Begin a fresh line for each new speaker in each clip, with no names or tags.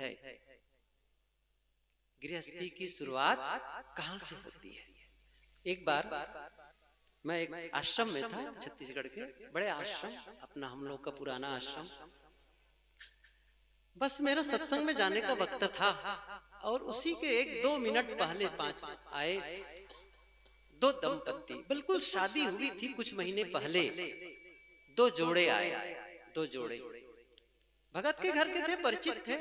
है, गृहस्थी की शुरुआत कहां से होती है। एक बार मैं एक आश्रम में था, छत्तीसगढ़ के बड़े आश्रम, अपना हम लोग का पुराना आश्रम। बस मेरा सत्संग में जाने का वक्त था और उसी के 1-2 मिनट पहले 5 आए 2 दंपत्ति, बिल्कुल शादी हुई थी कुछ महीने पहले। 2 जोड़े आए, 2 जोड़े भगत के घर के थे, परिचित थे।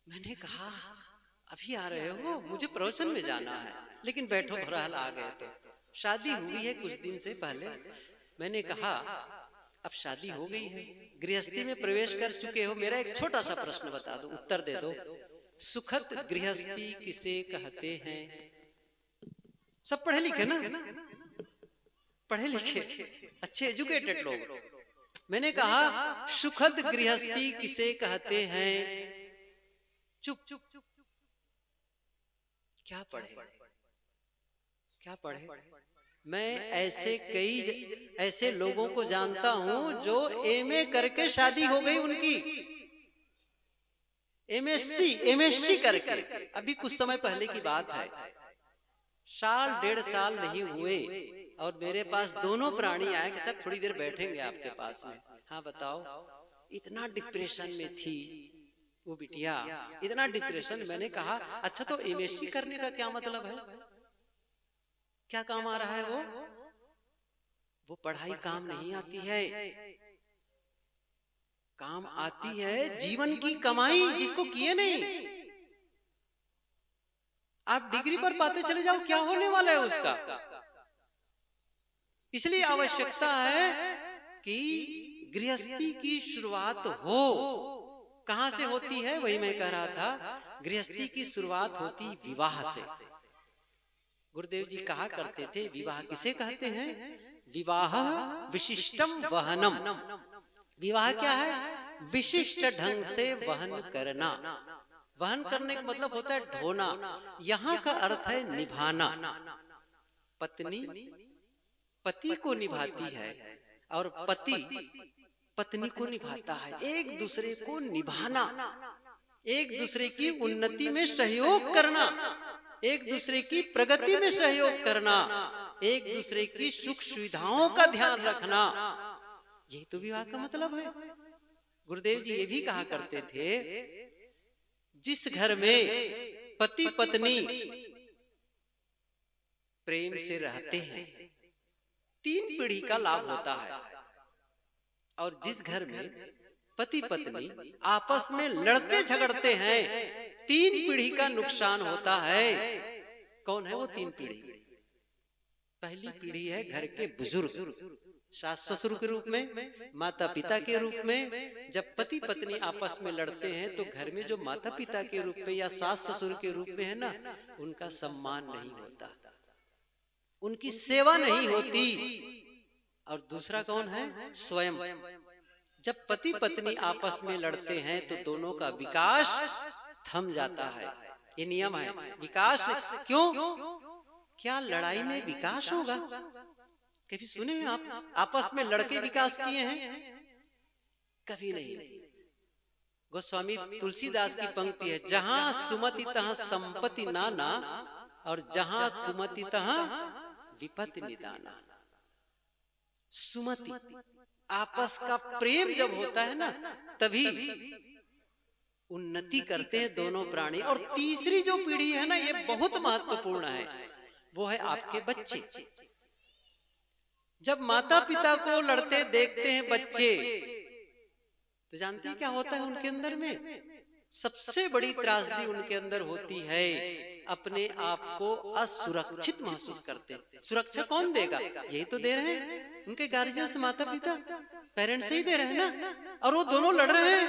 मैंने कहा अभी आ रहे हो, मुझे प्रवचन में जाना है, लेकिन बैठो बहरहाल आ गए तो। शादी हुई है कुछ दिन से पहले। मैंने कहा अब शादी हो गई है, गृहस्थी में प्रवेश कर चुके हो, मेरा एक छोटा सा प्रश्न बता दो, उत्तर दे दो। सुखद गृहस्थी किसे कहते हैं? सब पढ़े लिखे ना, पढ़े लिखे अच्छे एजुकेटेड लोग। मैंने कहा सुखद गृहस्थी किसे कहते हैं? चुप। क्या पढ़े, क्या पढ़े? मैं ऐसे लोगों को जानता हूं जो एमए करके शादी हो गई उनकी, एमएससी करके। अभी कुछ समय पहले की बात है, 1.5 साल नहीं हुए और मेरे पास दोनों प्राणी आए कि सब थोड़ी देर बैठेंगे आपके पास में। हाँ बताओ। इतना डिप्रेशन में थी वो बिटिया, इतना डिप्रेशन। मैंने कहा अच्छा तो एमएससी करने का क्या मतलब है, क्या काम आ रहा है वो पढ़ाई काम नहीं आती है, काम आती है जीवन की कमाई, जिसको किए नहीं। आप डिग्री पर पाते चले जाओ, क्या होने वाला है उसका। इसलिए आवश्यकता है कि गृहस्थी की शुरुआत हो। कहां से होती है? वही मैं कह रहा था, गृहस्थी की शुरुआत होती विवाह से। गुरुदेव जी कहा करते थे विवाह किसे कहते हैं? विवाह विशिष्टम वहनम। विवाह क्या है? विशिष्ट ढंग से वहन करना। वहन करने का मतलब होता है ढोना। यहाँ का अर्थ है निभाना। पत्नी पति को निभाती है और पति पत्नी को निभाता है। एक दूसरे को निभाना, एक दूसरे की उन्नति में सहयोग करना, एक दूसरे की प्रगति में सहयोग करना, एक दूसरे की सुख सुविधाओं का ध्यान रखना, यही तो विवाह का मतलब है। गुरुदेव जी ये भी कहा करते थे, जिस घर में पति पत्नी प्रेम से रहते हैं 3 पीढ़ी का लाभ होता है, और जिस घर में पति पत्नी आपस में लड़ते झगड़ते हैं 3 पीढ़ी का नुकसान होता है। कौन है वो 3 पीढ़ी? पहली पीढ़ी है घर के बुजुर्ग, सास ससुर के रूप में, माता पिता के रूप में। जब पति पत्नी आपस में लड़ते हैं तो घर में जो माता पिता के रूप में या सास ससुर के रूप में है ना, उनका सम्मान नहीं होता, उनकी सेवा नहीं होती। और दूसरा कौन है? स्वयं। जब पति पत्नी आपस में लड़ते हैं तो दोनों का विकास थम जाता है। ये नियम है, विकास। क्यों? क्या लड़ाई में विकास होगा? कभी सुने हैं आप आपस में लड़के विकास किए हैं? कभी नहीं। गोस्वामी तुलसीदास की पंक्ति है, जहां सुमति तहां संपत्ति नाना, और जहां कुमति तहां विपत्ति निदाना। सुमति, आपस का प्रेम जब होता है ना, तभी उन्नति करते हैं दोनों प्राणी। और तीसरी जो पीढ़ी है ना, ये बहुत महत्वपूर्ण है, वो है आपके बच्चे। जब माता पिता को लड़ते देखते हैं बच्चे, तो जानते हैं क्या होता है उनके अंदर में? सबसे बड़ी त्रासदी उनके अंदर होती है, अपने आप को असुरक्षित महसूस करते हैं। सुरक्षा कौन देगा? यही तो दे रहे हैं, उनके गार्जियन से, माता पिता, पेरेंट्स ही दे रहे हैं ना। और वो दोनों लड़ रहे हैं,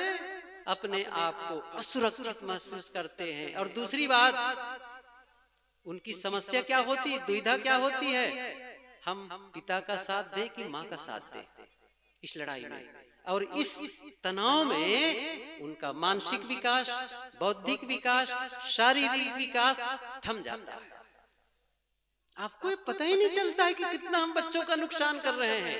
अपने आप को असुरक्षित महसूस करते हैं। और दूसरी बात, उनकी समस्या क्या होती है, दुविधा क्या होती है? हम पिता का साथ दें कि माँ का साथ दें इस लड़ाई में। और इस तनाव में उनका मानसिक विकास, बौद्धिक विकास, शारीरिक विकास थम जाता है। आपको ये पता ही नहीं चलता है कि कितना हम बच्चों का नुकसान कर रहे हैं।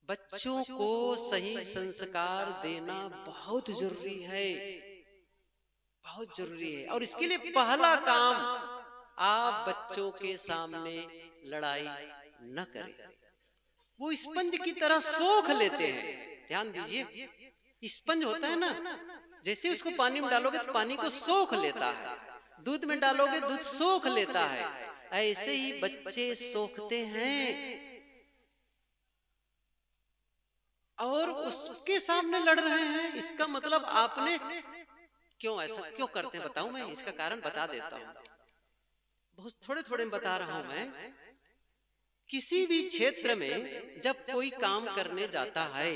बच्चों को सही संस्कार देना बहुत जरूरी है, बहुत जरूरी है। और इसके लिए पहला काम, आप बच्चों के सामने लड़ाई न करें। वो स्पंज की तरह सोख लेते हैं। ध्यान दीजिए, स्पंज होता है ना, जैसे उसको पानी में डालोगे तो पानी को सोख लेता है, दूध में डालोगे दूध सोख लेता है, ऐसे ही बच्चे सोखते हैं। और उसके सामने लड़ रहे हैं, इसका मतलब आपने क्यों ऐसा क्यों करते हैं बताऊं मैं, इसका कारण बता देता हूं, बहुत थोड़े थोड़े बता रहा हूं मैं। किसी भी क्षेत्र में जब कोई काम करने जाता है,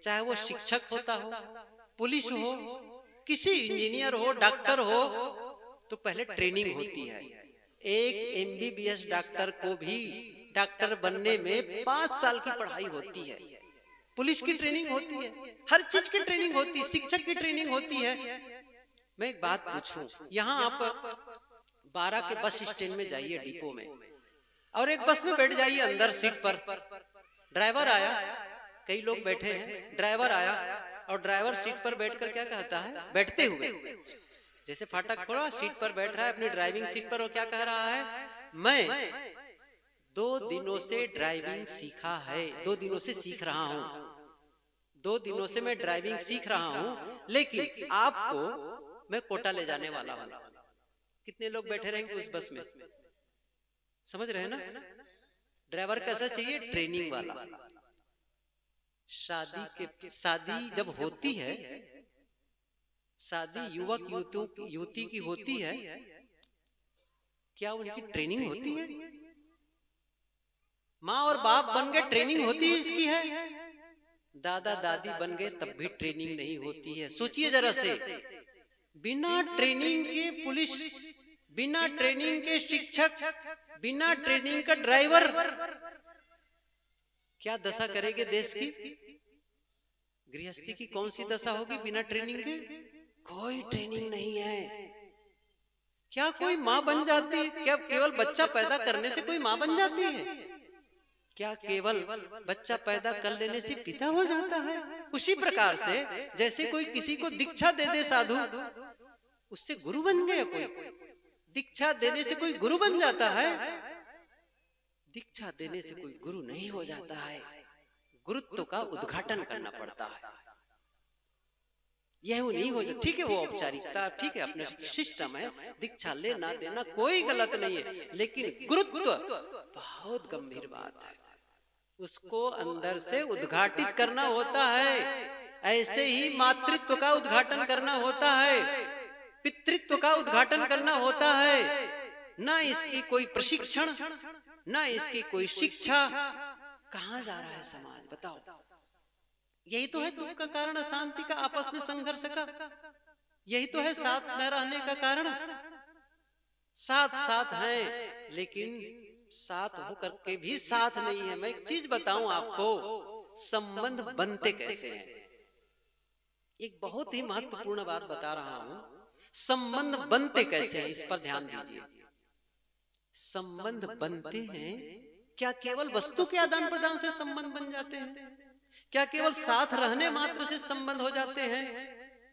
चाहे वो शिक्षक होता हो, पुलिस हो, किसी इंजीनियर हो, डॉक्टर हो, तो पहले ट्रेनिंग होती है। एक एमबीबीएस डॉक्टर को भी डॉक्टर बनने में 5 साल की पढ़ाई होती है। पुलिस की ट्रेनिंग होती है, हर चीज की ट्रेनिंग होती है, शिक्षक की ट्रेनिंग होती है। मैं एक बात पूछूं, यहाँ आप 12 के बस स्टैंड में जाइए, डिपो में, और एक बस में बैठ जाइए अंदर सीट पर। ड्राइवर आया, कई लोग बैठे हैं, ड्राइवर आया और ड्राइवर सीट पर बैठकर क्या कहता है, बैठते हुए जैसे फाटक खोला, सीट पर बैठ रहा है अपनी ड्राइविंग सीट पर, और क्या कह रहा है, मैं 2 दिनों से ड्राइविंग सीखा है, 2 दिनों से सीख रहा हूं, 2 दिनों से मैं ड्राइविंग सीख रहा हूं, लेकिन आपको मैं कोटा ले जाने वाला हूं। कितने लोग बैठे रहेंगे उस बस में, समझ रहे हैं ना? ड्राइवर कैसा चाहिए, ट्रेनिंग वाला। शादी जब होती है, शादी युवक युवती की होती है, क्या उनकी ट्रेनिंग होती है? माँ और बाप बन गए, ट्रेनिंग होती है इसकी है। दादा दादी बन गए तब भी ट्रेनिंग नहीं होती है। सोचिए जरा से, बिना ट्रेनिंग के पुलिस, बिना ट्रेनिंग के शिक्षक, बिना ट्रेनिंग का ड्राइवर, क्या दशा करेंगे देश की? गृहस्थी की कौन सी दशा होगी बिना ट्रेनिंग के? कोई ट्रेनिंग नहीं है। क्या कोई माँ बन जाती है? क्या केवल बच्चा पैदा करने से कोई माँ बन जाती है? क्या केवल बच्चा पैदा कर लेने से पिता हो जाता है? उसी प्रकार से जैसे कोई किसी को दीक्षा दे दे साधु, उससे गुरु बन गया कोई? दीक्षा देने से कोई गुरु बन जाता है? दीक्षा देने से कोई गुरु नहीं हो जाता है। गुरुत्व का उद्घाटन करना पड़ता है। यह नहीं हो जाता, ठीक है, वो औपचारिकता, ठीक है, अपने सिस्टम है, दीक्षा लेना देना कोई गलत नहीं है, लेकिन गुरुत्व बहुत गंभीर बात है, उसको अंदर से उद्घाटित करना होता है। ऐसे ही मातृत्व का उद्घाटन करना होता है, पितृत्व का उद्घाटन करना होता है। ना इसकी कोई प्रशिक्षण, ना इसकी कोई शिक्षा। कहां जा रहा है समाज, बताओ? यही तो है दुख का कारण, अशांति का, आपस में संघर्ष का। यही तो है साथ न रहने का कारण। साथ साथ हैं, लेकिन साथ होकर के भी साथ नहीं है। मैं एक चीज बताऊं आपको, संबंध बनते कैसे हैं। एक बहुत ही महत्वपूर्ण बात बता रहा हूं, संबंध बनते कैसे हैं, इस पर ध्यान दीजिए। संबंध बनते हैं, क्या केवल वस्तु के आदान प्रदान से संबंध बन जाते हैं? क्या केवल साथ रहने मात्र से संबंध हो जाते हैं?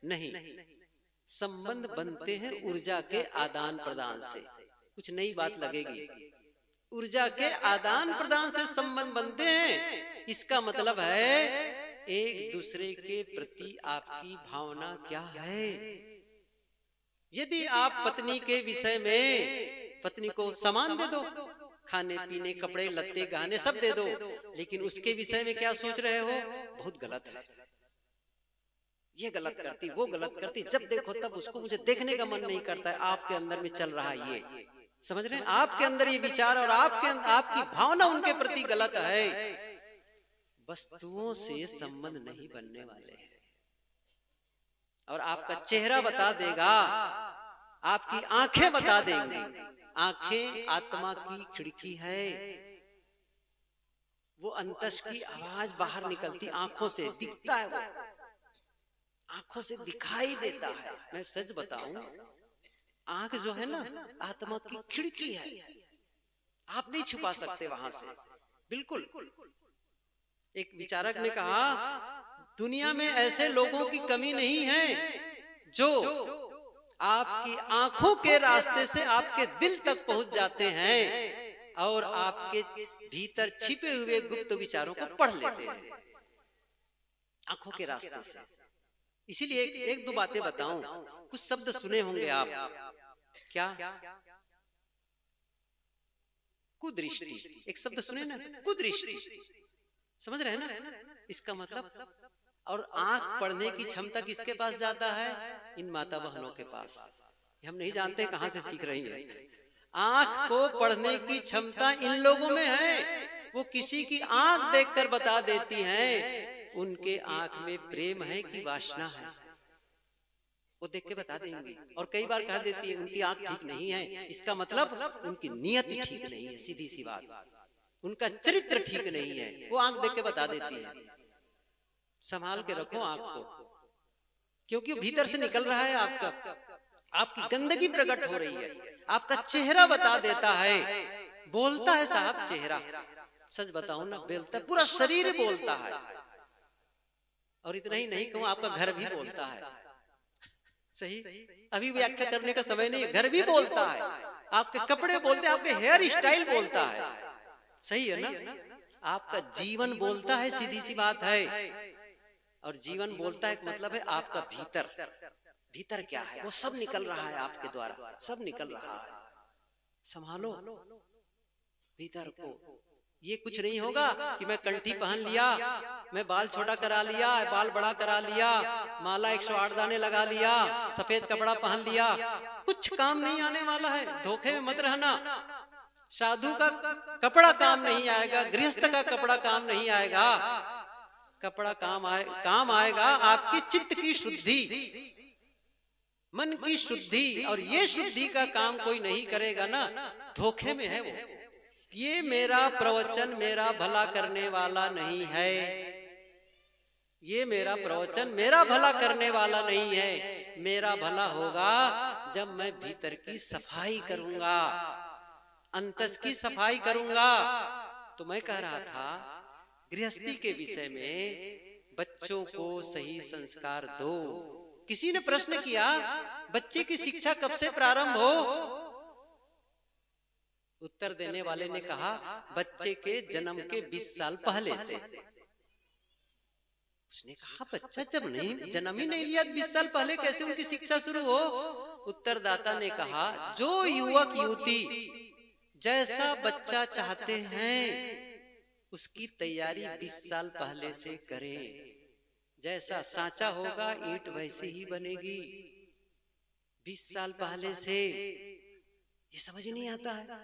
नहीं, संबंध बनते हैं ऊर्जा के आदान प्रदान से। कुछ नई बात लगेगी, ऊर्जा के आदान प्रदान से संबंध बनते हैं। इसका मतलब है एक दूसरे के प्रति आपकी भावना क्या है। यदि आप पत्नी के विषय में पत्नी को सामान दे दो, खाने पीने, कपड़े लत्ते, गहने सब दे दो, लेकिन उसके विषय में क्या सोच रहे हो, बहुत गलत है, ये गलत करती, वो गलत करती, जब देखो तब उसको मुझे देखने का मन नहीं करता है। आपके अंदर में चल रहा है ये, समझ रहे हैं? आपके अंदर ये विचार और आपकी भावना उनके प्रति गलत है। वस्तुओं से संबंध नहीं बनने वाले हैं। और आपका चेहरा बता देगा, आपकी आंखें बता देंगी। आंखें आत्मा की खिड़की है, वो अंतस की आवाज बाहर निकलती आंखों से, दिखता है, वो आंखों से दिखाई देता है। मैं सच बताऊं, आंख जो है ना, आत्मा की खिड़की है, आप नहीं छुपा सकते वहां से, बिल्कुल। एक विचारक ने कहा, दुनिया में ऐसे लोगों की कमी नहीं है जो आपकी आंखों के रास्ते से आपके दिल तक पहुंच जाते हैं और आपके भीतर छिपे हुए गुप्त विचारों को पढ़ लेते हैं आंखों के रास्ते से। इसीलिए एक दो बातें बताऊं। कुछ शब्द सुने होंगे आप, क्या? कुदृष्टि, एक शब्द सुने ना, कुदृष्टि, समझ रहे हैं ना इसका मतलब? और आंख पढ़ने की क्षमता किसके पास जाता है? इन माता बहनों के पास। हम नहीं जानते कहां से सीख रही हैं। आंख को पढ़ने की क्षमता इन लोगों में है। वो किसी की आंख देखकर बता देती हैं उनके आंख में प्रेम है कि वासना है, वो देख के बता देंगी। और कई बार कह देती है उनकी आंख ठीक नहीं है, इसका मतलब उनकी नियत ठीक नहीं है, सीधी सी बात, उनका चरित्र ठीक नहीं है, वो आंख देख के बता देती है। संभाल के रखो आंख को, क्योंकि भीतर से निकल रहा है आपका, आपकी गंदगी प्रकट हो रही है, आपका चेहरा बता देता है। बोलता है साहब चेहरा, सच बताऊं ना, बोलता है, पूरा शरीर बोलता है। और इतना ही नहीं कहूं, आपका घर भी बोलता है। सही, अभी व्याख्या करने का समय नहीं है, घर भी बोलता है, आपके कपड़े बोलते हैं, आपके हेयर स्टाइल बोलता है। सही है ना? आपका जीवन बोलता है, सीधी सी बात है। और जीवन बोलता है मतलब है आपका भीतर, भीतर क्या है वो सब निकल रहा है आपके द्वारा, सब निकल रहा है। संभालो भीतर को। ये कुछ नहीं होगा कि मैं कंठी पहन लिया, मैं बाल छोटा करा लिया, बाल बड़ा करा लिया, माला 108 दाने लगा लिया, सफेद कपड़ा पहन लिया, कुछ काम नहीं आने वाला है। धोखे में मत रहना। साधु का कपड़ा काम नहीं आएगा, गृहस्थ का कपड़ा काम नहीं आएगा। कपड़ा काम आएगा आपकी चित्त की शुद्धि, मन की शुद्धि। और ये शुद्धि का काम कोई नहीं करेगा ना, धोखे में है वो। ये मेरा प्रवचन मेरा भला करने वाला नहीं है, ये मेरा प्रवचन मेरा भला करने वाला नहीं है। मेरा भला होगा जब मैं भीतर की सफाई करूंगा, अंतस की सफाई करूंगा। तो मैं कह रहा था गृहस्थी के विषय में, बच्चों को सही संस्कार दो। किसी ने प्रश्न किया, बच्चे की शिक्षा कब से प्रारंभ हो? उत्तर देने वाले ने कहा, बच्चे के जन्म के 20 साल पहले से। उसने कहा, बच्चा जब नहीं जन्म ही नहीं लिया 20 साल पहले कैसे उनकी शिक्षा शुरू हो? उत्तरदाता ने कहा, जो युवक युवती जैसा बच्चा चाहते हैं उसकी तैयारी 20 साल पहले से करें। जैसा सांचा होगा ईंट वैसे ही बनेगी। 20 साल पहले से ये समझ नहीं आता है,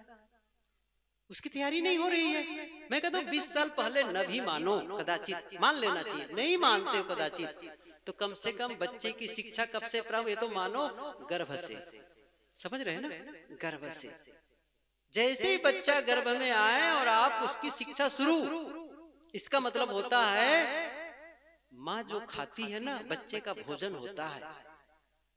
उसकी तैयारी नहीं हो रही है। मैं कहता हूँ 20 साल पहले न भी मानो, कदाचित मान लेना चाहिए, नहीं मानते हो कदाचित, तो कम से कम बच्चे की शिक्षा कब से प्रारंभ? ये तो मानो गर्भ से, समझ रहे हैं ना, गर्भ से। जैसे ही बच्चा गर्भ में आए और आप उसकी शिक्षा शुरू, इसका मतलब होता है माँ जो खाती है ना, बच्चे का भोजन होता है।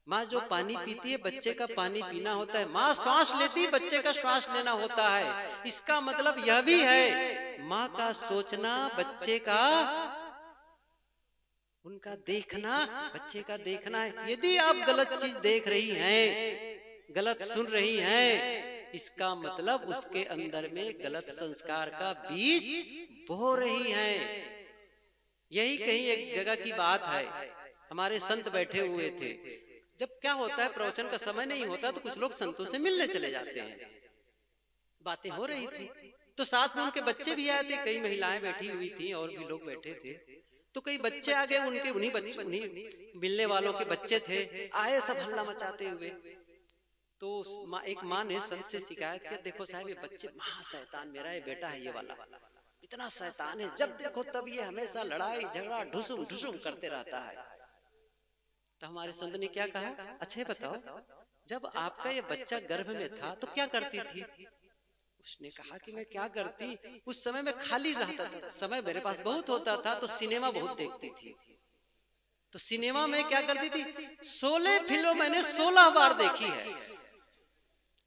माँ जो पानी पीती है, बच्चे का पानी पीना होता है। माँ श्वास लेती है, बच्चे का श्वास लेना होता है। इसका मतलब यह भी है, माँ का सोचना, बच्चे का उनका देखना, बच्चे का देखना है। यदि आप गलत चीज देख रही हैं, गलत सुन रही हैं, इसका मतलब उसके अंदर में गलत संस्कार का बीज बो रही है। यही कहीं एक जगह की बात है, हमारे संत बैठे हुए थे। जब क्या होता है, प्रवचन का समय नहीं होता तो कुछ लोग संतों से मिलने चले जाते हैं। बातें हो रही थी तो साथ में उनके बच्चे भी आए थे, कई महिलाएं बैठी हुई थी और भी लोग बैठे थे। तो कई बच्चे आ गए, उनके उन्हीं मिलने वालों के बच्चे थे, आए सब हल्ला मचाते हुए। तो एक माँ ने संत से शिकायत की, देखो साहब ये बच्चे महा शैतान, मेरा ये बेटा है ये वाला, इतना शैतान है, जब देखो तब ये हमेशा लड़ाई झगड़ा ढुसुम ढुसुम करते रहता है। तो हमारे संत ने क्या कहा, अच्छा बताओ जब आपका ये बच्चा गर्भ में था तो क्या करती थी? उसने कहा कि मैं क्या करती, उस समय में खाली रहता था, समय मेरे पास बहुत होता था, तो सिनेमा बहुत देखती थी। तो सिनेमा में क्या करती थी, 16 फिल्म मैंने 16 बार देखी है।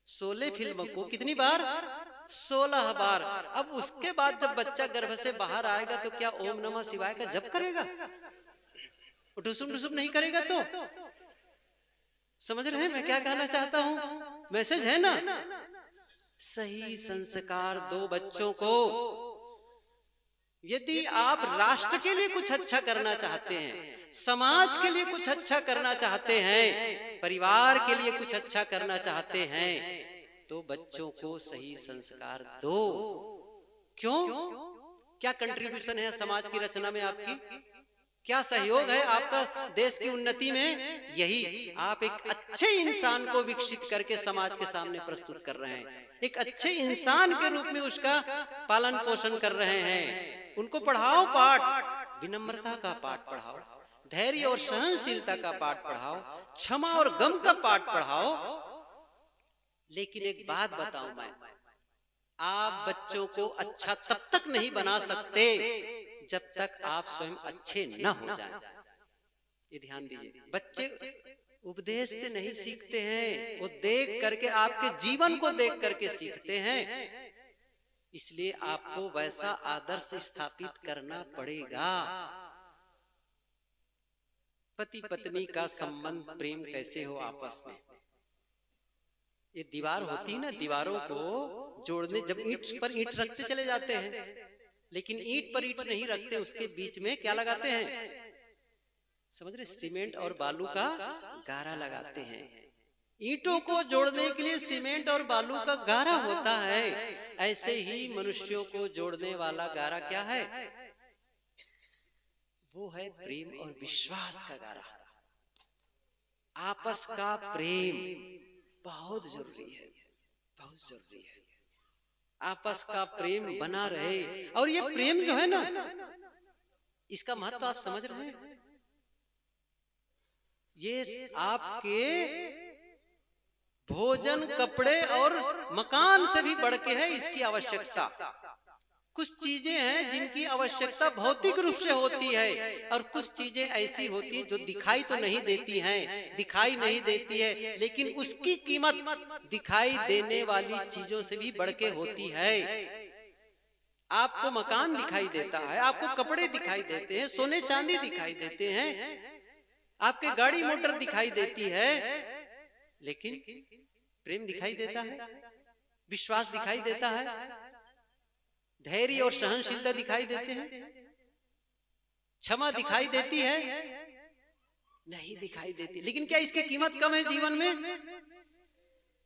16 फिल्म को कितनी बार? 16 बार। अब उसके बाद जब बच्चा गर्भ से बाहर आएगा तो क्या ओम नमः शिवाय का जप करेगा? ठुसुम ठुसुम नहीं करेगा। तो समझ रहे हैं मैं क्या कहना चाहता हूं? मैसेज है ना? सही संस्कार दो बच्चों को। यदि आप राष्ट्र के लिए कुछ अच्छा करना चाहते हैं, समाज के लिए कुछ अच्छा करना चाहते हैं, परिवार के लिए कुछ अच्छा करना चाहते हैं, तो बच्चों को सही संस्कार दो। क्यों? क्या कंट्रीब्यूशन है समाज की रचना में आपकी? क्या सहयोग है आपका देश की उन्नति में? यही आप एक अच्छे इंसान को विकसित करके समाज के सामने प्रस्तुत कर रहे हैं। एक अच्छे इंसान के रूप में उसका पालन पोषण कर रहे हैं। उनको पढ़ाओ पाठ, विनम्रता का पाठ पढ़ाओ, धैर्य और सहनशीलता का पाठ पढ़ाओ, क्षमा और गम का पाठ पढ़ाओ। लेकिन एक बात बताऊं मैं, आप बच्चों को अच्छा तब तक नहीं बना सकते जब तक आप स्वयं अच्छे न हो जाएं। ये ध्यान दीजिए। बच्चे उपदेश से नहीं सीखते हैं, वो देख करके, आपके जीवन को देख करके सीखते हैं। इसलिए आपको वैसा आदर्श स्थापित करना पड़ेगा। पति पत्नी का संबंध, प्रेम कैसे हो आपस में? ये दीवार होती है ना, दीवारों को जोड़ने, जब ईंट पर ईंट रखते चले जाते हैं, लेकिन ईंट पर ईंट नहीं रखते, उसके बीच में क्या लगाते हैं? समझ रहे? सीमेंट और बालू का गारा लगाते हैं। ईंटों को जोड़ने के लिए सीमेंट और बालू का गारा होता है। ऐसे ही मनुष्यों को जोड़ने वाला गारा क्या है? वो है प्रेम और विश्वास का गारा। आपस का प्रेम बहुत जरूरी है, बहुत जरूरी है। आपस का प्रेम बना रहे। और ये प्रेम जो है ना, इसका महत्व आप समझ रहे हैं? ये आपके भोजन, कपड़े और मकान से भी बढ़ के है इसकी आवश्यकता। कुछ चीजें हैं जिनकी आवश्यकता भौतिक रूप से होती है, और कुछ चीजें ऐसी होती हैं जो दिखाई तो नहीं देती हैं, दिखाई नहीं देती है, लेकिन उसकी कीमत दिखाई देने वाली चीजों से भी बढ़ के होती है। आपको मकान दिखाई देता है, आपको कपड़े दिखाई देते हैं, सोने चांदी दिखाई देते हैं, आपके गाड़ी मोटर दिखाई देती है, लेकिन प्रेम दिखाई देता है, विश्वास दिखाई देता है, धैर्य और सहनशीलता दिखाई देते हैं, क्षमा दिखाई देती है? नहीं दिखाई देती। लेकिन क्या इसकी कीमत कम है जीवन में?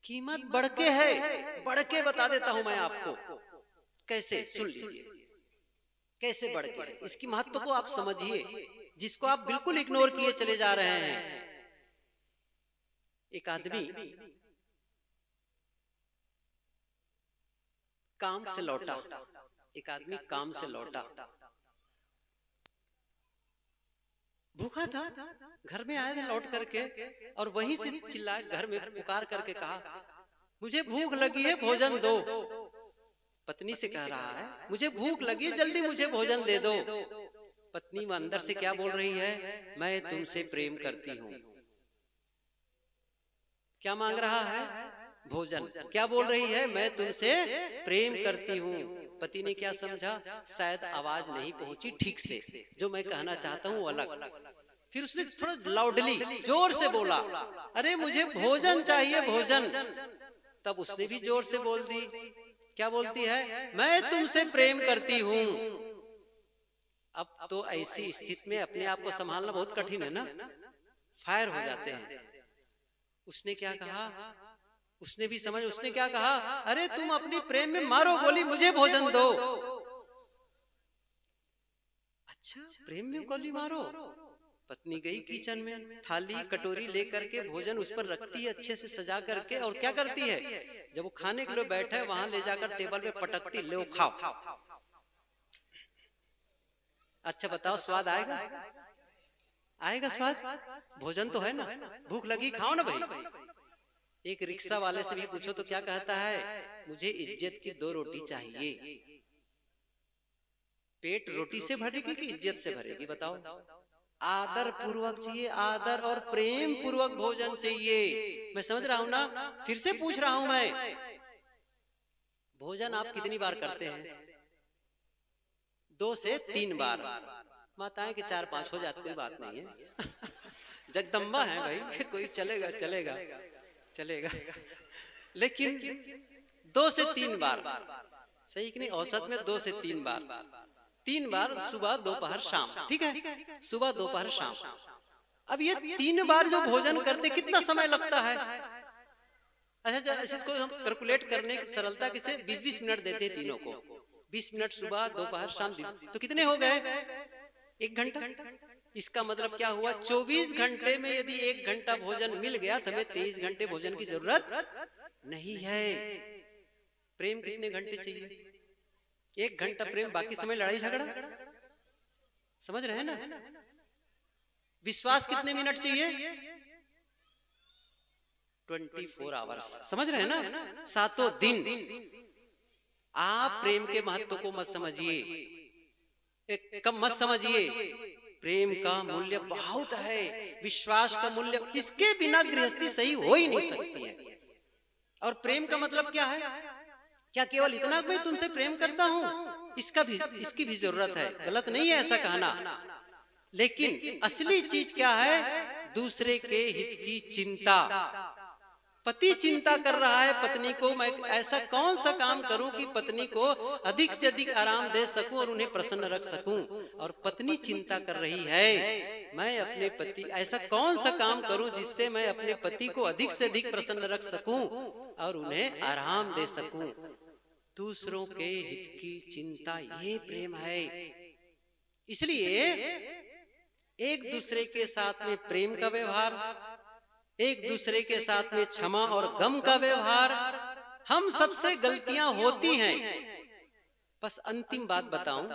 कीमत बढ़ के है। बढ़ के बता देता हूं मैं आपको। कैसे? सुन लीजिए, कैसे बढ़ के है। इसकी महत्व को आप समझिए, जिसको आप बिल्कुल इग्नोर किए चले जा रहे हैं। एक आदमी काम से लौटा, एक आदमी काम से लौटा, भूखा था, घर में आया था लौट करके, और वहीं से चिल्लाए, घर में पुकार करके कहा, मुझे भूख लगी है, भोजन दो। पत्नी से कह रहा है, मुझे भूख लगी है, जल्दी मुझे भोजन दे दो। पत्नी में अंदर से क्या बोल रही है? मैं तुमसे प्रेम करती हूं। क्या मांग रहा है? भोजन। क्या बोल रही है? मैं तुमसे प्रेम करती हूं। पति ने क्या समझा? शायद आवाज नहीं पहुंची ठीक से, जो मैं कहना चाहता हूं अलग। फिर उसने थोड़ा लाउडली, जोर से बोला, अरे मुझे भोजन चाहिए, भोजन। तब उसने भी जोर से बोल दी। क्या बोलती है? मैं तुमसे प्रेम करती हूं। अब तो ऐसी स्थिति में अपने आप को संभालना बहुत कठिन है ना, फायर हो जाते हैं। उसने क्या कहा? उसने भी समझ, उसने क्या कहा? अरे तुम अपनी प्रेम में मारो गोली, मुझे भोजन दो। अच्छा, प्रेम में गोली मारो? पत्नी गई किचन में, थाली कटोरी लेकर के भोजन उस पर रखती है अच्छे से सजा करके, और क्या करती है? जब वो खाने के लिए बैठे, वहां ले जाकर टेबल पे पटकती, ले खाओ। अच्छा बताओ, स्वाद आएगा? आएगा स्वाद? भोजन तो है ना, भूख लगी, खाओ ना भाई। एक रिक्शा वाले से भी पूछो तो क्या कहता है? मुझे इज्जत की 2 रोटी चाहिए। पेट रोटी से भरेगी कि इज्जत से भरेगी? बताओ। आदर पूर्वक चाहिए, आदर और प्रेम पूर्वक भोजन चाहिए। मैं समझ रहा हूं ना? फिर से पूछ रहा हूं मैं, भोजन आप कितनी बार करते हैं? 2 से 3 बार। माताएं कि 4-5 हो जाती, कोई बात नहीं है। जगदम्बा है भाई, कोई चलेगा चलेगा चलेगा। लेकिन 2 से 3 बार सही कि नहीं? औसत में 2 से 3 बार। 3 बार सुबह दोपहर शाम, ठीक है? सुबह दोपहर शाम। अब ये 3 बार जो भोजन करते कितना समय लगता है? अच्छा, इसको हम कैलकुलेट करने की सरलता से 20-20 मिनट देते हैं तीनों को। 20 मिनट सुबह दोपहर शाम, तो कितने हो गए? 1 घंटा। इसका मतलब क्या हुआ? 24 घंटे में यदि 1 घंटा भोजन मिल गया तो हमें 23 घंटे भोजन की जरूरत नहीं है। प्रेम कितने घंटे चाहिए? 1 घंटा प्रेम, बाकी समय लड़ाई झगड़ा। समझ रहे हैं ना? विश्वास कितने मिनट चाहिए? 24 आवर्स। समझ रहे हैं ना? 7 दिन। आप प्रेम के महत्व को मत समझिए, कम मत समझिए। प्रेम का मूल्य बहुत है, विश्वास का मूल्य, इसके बिना गृहस्थी सही हो ही नहीं सकती है। और प्रेम का मतलब क्या है? क्या केवल इतना मैं तुमसे प्रेम करता हूं? इसकी भी जरूरत है, गलत नहीं है ऐसा कहना। लेकिन असली चीज क्या है? दूसरे के हित की चिंता। पति चिंता कर रहा है पत्नी को, मैं ऐसा कौन सा काम करूं कि पत्नी को अधिक से अधिक आराम दे सकूं और उन्हें प्रसन्न रख सकूं। और पत्नी चिंता कर रही है, मैं अपने पति, ऐसा कौन सा काम करूं जिससे मैं अपने पति को अधिक से अधिक प्रसन्न रख सकूं और उन्हें आराम दे सकूं। दूसरों के हित की चिंता, ये प्रेम है। इसलिए एक दूसरे के साथ में प्रेम का व्यवहार, एक दूसरे के साथ में क्षमा और गम का व्यवहार। हम सबसे गलतियां होती हैं। बस अंतिम बात बताऊं,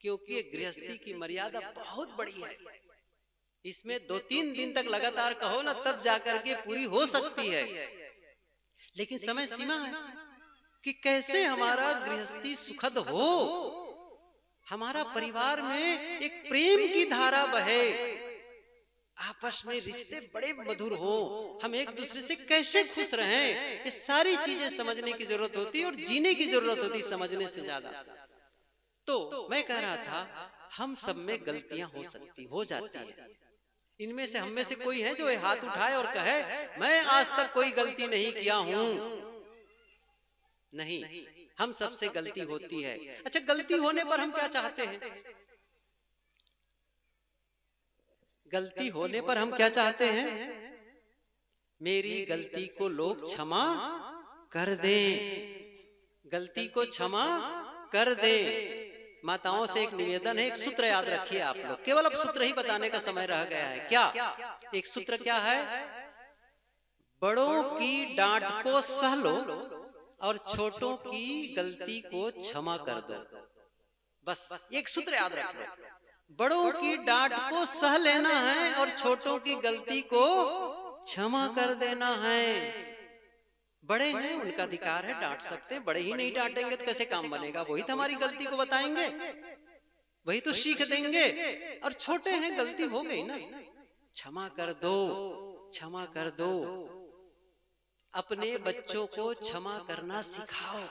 क्योंकि गृहस्थी की मर्यादा बहुत बड़ी है। इसमें 2-3 दिन तक लगातार कहो ना, तब जाकर के पूरी हो सकती है। लेकिन समय सीमा है कि कैसे हमारा गृहस्थी सुखद हो, हमारा परिवार में एक प्रेम की धारा बहे, आपस में रिश्ते बड़े मधुर हो, हम एक दूसरे से कैसे खुश रहें। ये सारी चीजें समझने की जरूरत होती है और जीने की जरूरत होती है समझने से ज्यादा। तो मैं कह रहा था, हम सब में गलतियां हो जाती हैं। इनमें से हम में से कोई है जो हाथ उठाए और कहे मैं आज तक कोई गलती नहीं किया हूं? नहीं, हम सबसे गलती होती है। अच्छा, गलती होने पर हम क्या चाहते हैं? गलती होने पर हम क्या चाहते हैं? मेरी गलती को लोग क्षमा कर दें, गलती को क्षमा कर दें। माताओं से एक निवेदन है, एक सूत्र याद रखिए आप लोग। केवल अब सूत्र ही बताने का समय रह गया है। क्या एक सूत्र क्या है? बड़ों की डांट को सह लो और छोटों की गलती को क्षमा कर दो। बस एक सूत्र याद रख लो। बड़ों की डांट को सह लेना है और छोटों की गलती को क्षमा कर देना है। बड़े हैं, उनका अधिकार है, डांट सकते हैं। बड़े ही नहीं डांटेंगे तो कैसे काम बनेगा? वही तो हमारी गलती को बताएंगे, वही तो सीख देंगे। और छोटे हैं, गलती हो गई ना, क्षमा कर दो, क्षमा कर दो। अपने बच्चों को क्षमा करना सिखाओ।